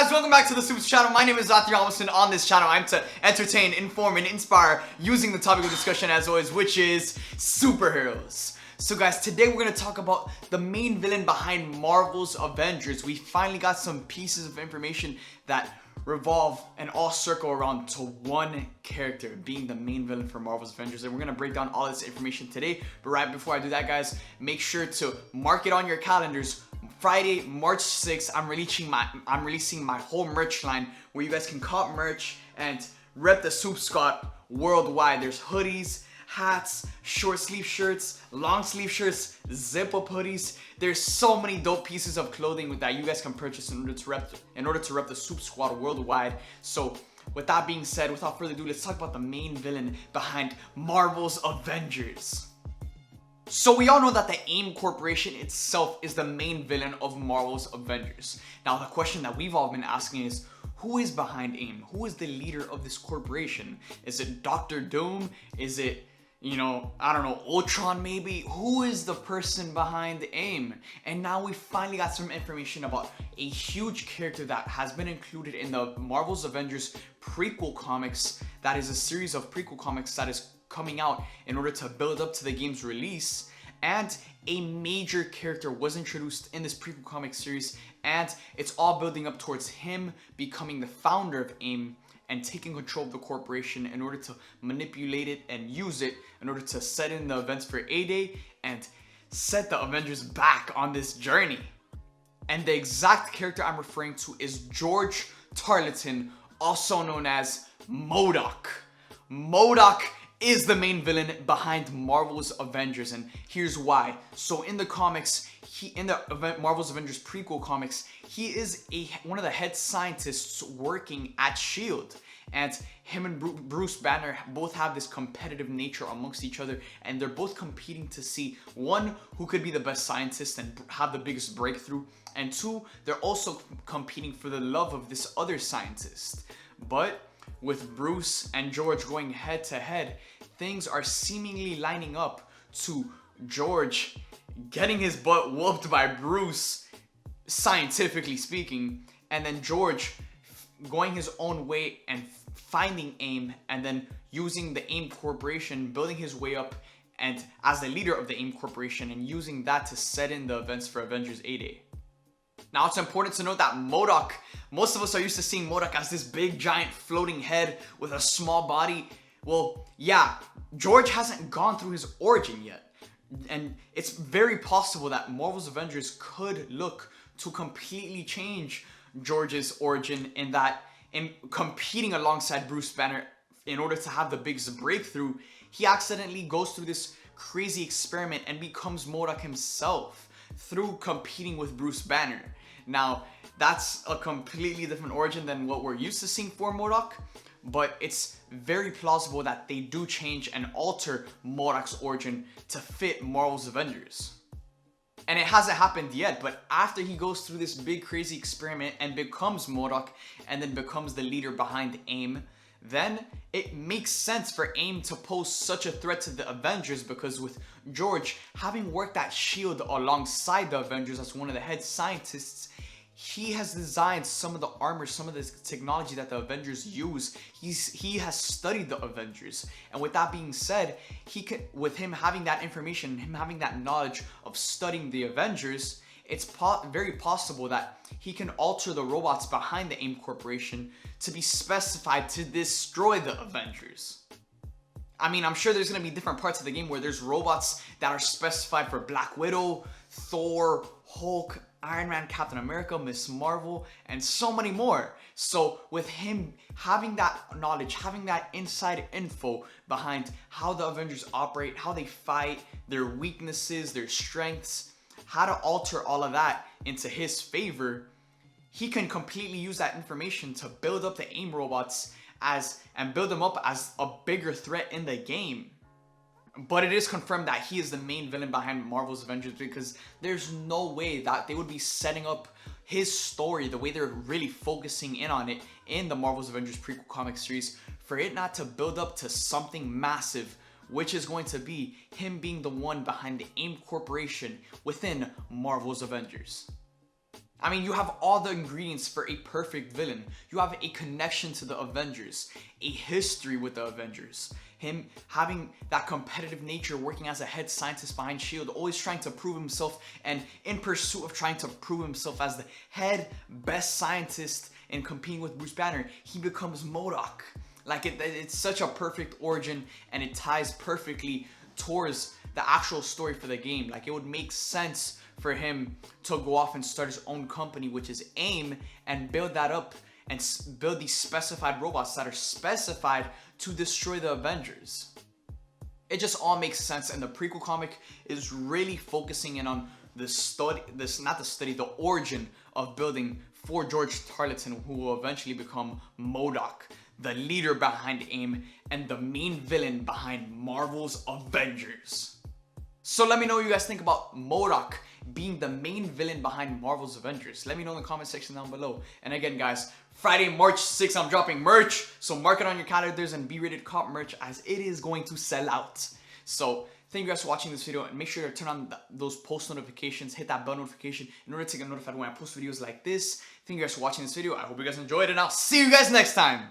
guys, welcome back to the SUPES channel. My name is Matthew Ramos, and on this channel I'm to entertain, inform, and inspire using the topic of discussion as always, which is superheroes. So guys, today we're going to talk about the main villain behind Marvel's Avengers. We finally got some pieces of information that revolve and all circle around to one character being the main villain for Marvel's Avengers, and we're gonna break down all this information today. But right before I do that, guys, make sure to mark it on your calendars. Friday, March 6th, I'm releasing my whole merch line where you guys can cop merch and rep the SUPES squad worldwide. There's hoodies, hats, short sleeve shirts, long sleeve shirts, zip up hoodies. There's so many dope pieces of clothing that you guys can purchase in order to rep the SUPES squad worldwide. So with that being said, without further ado, let's talk about the main villain behind Marvel's Avengers. So we all know that the A.I.M Corporation itself is the main villain of Marvel's Avengers. Now the question that we've all been asking is, who is behind A.I.M? Who is the leader of this corporation? Is it Dr. Doom? Is it, I don't know, Ultron maybe? Who is the person behind A.I.M? And now we finally got some information about a huge character that has been included in the Marvel's Avengers prequel comics. That is a series of prequel comics that is coming out in order to build up to the game's release. And a major character was introduced in this prequel comic series, and it's all building up towards him becoming the founder of A.I.M and taking control of the corporation in order to manipulate it and use it in order to set in the events for A-Day and set the Avengers back on this journey. And the exact character I'm referring to is George Tarleton, also known as MODOK. MODOK is the main villain behind Marvel's Avengers, and here's why. So in the comics, in the Marvel's Avengers prequel comics, he is one of the head scientists working at S.H.I.E.L.D. And him and Bruce Banner both have this competitive nature amongst each other, and they're both competing to see, one, who could be the best scientist and have the biggest breakthrough, and two, they're also competing for the love of this other scientist. But with Bruce and George going head to head, things are seemingly lining up to George getting his butt whooped by Bruce, scientifically speaking, and then George going his own way and finding A.I.M and then using the A.I.M Corporation, building his way up and as the leader of the A.I.M Corporation, and using that to set in the events for Avengers A-Day. Now it's important to note that MODOK, most of us are used to seeing MODOK as this big giant floating head with a small body. Well, yeah, George hasn't gone through his origin yet. And it's very possible that Marvel's Avengers could look to completely change George's origin in competing alongside Bruce Banner in order to have the biggest breakthrough, he accidentally goes through this crazy experiment and becomes MODOK himself through competing with Bruce Banner. Now, that's a completely different origin than what we're used to seeing for MODOK, but it's very plausible that they do change and alter MODOK's origin to fit Marvel's Avengers. And it hasn't happened yet, but after he goes through this big crazy experiment and becomes MODOK and then becomes the leader behind A.I.M, then it makes sense for A.I.M to pose such a threat to the Avengers, because with George having worked at S.H.I.E.L.D. alongside the Avengers as one of the head scientists, he has designed some of the armor, some of the technology that the Avengers use. He has studied the Avengers, and with that being said, with him having that information, him having that knowledge of studying the Avengers, it's very possible that he can alter the robots behind the A.I.M Corporation to be specified to destroy the Avengers. I mean, I'm sure there's going to be different parts of the game where there's robots that are specified for Black Widow, Thor, Hulk, Iron Man, Captain America, Miss Marvel, and so many more. So with him having that knowledge, having that inside info behind how the Avengers operate, how they fight, their weaknesses, their strengths, how to alter all of that into his favor, he can completely use that information to build up the A.I.M robots and build them up as a bigger threat in the game. But it is confirmed that he is the main villain behind Marvel's Avengers, because there's no way that they would be setting up his story the way they're really focusing in on it in the Marvel's Avengers prequel comic series for it not to build up to something massive, which is going to be him being the one behind the A.I.M Corporation within Marvel's Avengers. I mean, you have all the ingredients for a perfect villain. You have a connection to the Avengers, a history with the Avengers, him having that competitive nature, working as a head scientist behind S.H.I.E.L.D., always trying to prove himself, and in pursuit of trying to prove himself as the head best scientist and competing with Bruce Banner, he becomes MODOK. Like, it's such a perfect origin, and it ties perfectly towards the actual story for the game. Like, it would make sense for him to go off and start his own company, which is A.I.M, and build that up and build these specified robots that are specified to destroy the Avengers. It just all makes sense, and the prequel comic is really focusing in on the origin of building for George Tarleton, who will eventually become MODOK, the leader behind A.I.M and the main villain behind Marvel's Avengers. So let me know what you guys think about MODOK being the main villain behind Marvel's Avengers. Let me know in the comment section down below. And again, guys, Friday, March 6th, I'm dropping merch. So mark it on your calendars and be ready to cop merch, as it is going to sell out. So thank you guys for watching this video, and make sure to turn on those post notifications, hit that bell notification in order to get notified when I post videos like this. Thank you guys for watching this video. I hope you guys enjoyed, and I'll see you guys next time.